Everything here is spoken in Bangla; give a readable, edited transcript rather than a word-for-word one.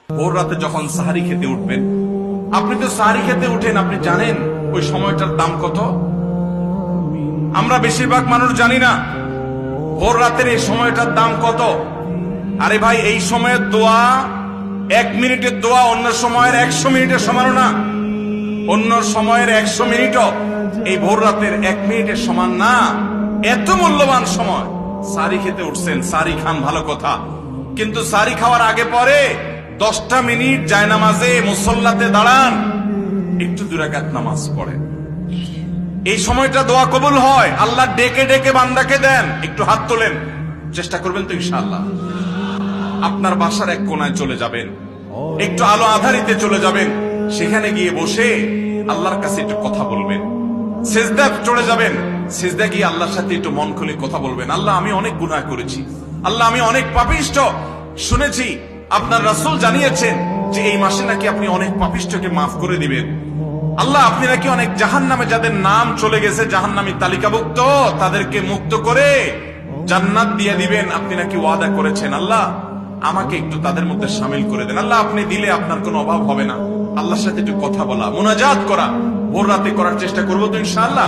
ভোর রাতে যখন সাহারি খেতে উঠবেন, আপনি তো সাহারি খেতে উঠেন, আপনি জানেন ওই সময়টার দাম কত? আমরা বেশিরভাগ মানুষ জানি না ভোর রাতের এই সময়টার দাম কত। আরে ভাই, এই সময়ের দোয়া 1 মিনিটের দোয়া অন্য সময়ের 100 মিনিটের সমান না। অন্য সময়ের 100 মিনিটও এই ভোর রাতের 1 মিনিটের সমান না। এত মূল্যবান সময়। সারি খেতে উঠছেন, সারি খান, ভালো কথা, কিন্তু সারি খাওয়ার আগে পরে 10টা মিনিট জায়নামাজে মুসল্লাতে দাঁড়ান, একটু 2 রাকাত নামাজ পড়েন। এই সময়টা দোয়া কবুল হয়। আল্লাহ ডেকে ডেকে বান্দাকে দেন। একটু হাত তোলেন, চেষ্টা করবেন তো ইনশাআল্লাহ। আপনার বাসার এক কোনায় চলে যাবেন, একটু আলো আধারিতে চলে যাবেন, সেখানে গিয়ে বসে আল্লাহর কাছে একটু কথা বলবেন। সিজদা চলে যাবেন, সিজদা গিয়ে আল্লাহর সাথে একটু মন খুলে কথা বলবেন। আল্লাহ, আমি অনেক গুনাহ করেছি, আল্লাহ আমি অনেক পাপিষ্ঠ। শুনেছি আপনার রাসূল জানিয়েছেন যে এই মাসে নাকি আপনি অনেক পাপিষ্ঠকে মাফ করে দিবেন। আল্লাহ, আপনি নাকি অনেক জাহান্নামে যাদের নাম চলে গেছে জাহান্নামী তালিকাভুক্ত, তাদেরকে মুক্ত করে জান্নাত দিয়ে দিবেন, আপনি নাকি ওয়াদা করেছেন। আল্লাহ, আমাকে একটু তাদের মধ্যে শামিল করে দেন। আল্লাহ, আপনি দিলে আপনার কোনো অভাব হবে না। আল্লাহর সাথে একটু কথা বলা, মুনাজাত করা ভোর রাতে করার চেষ্টা করবো তো ইনশাআল্লাহ।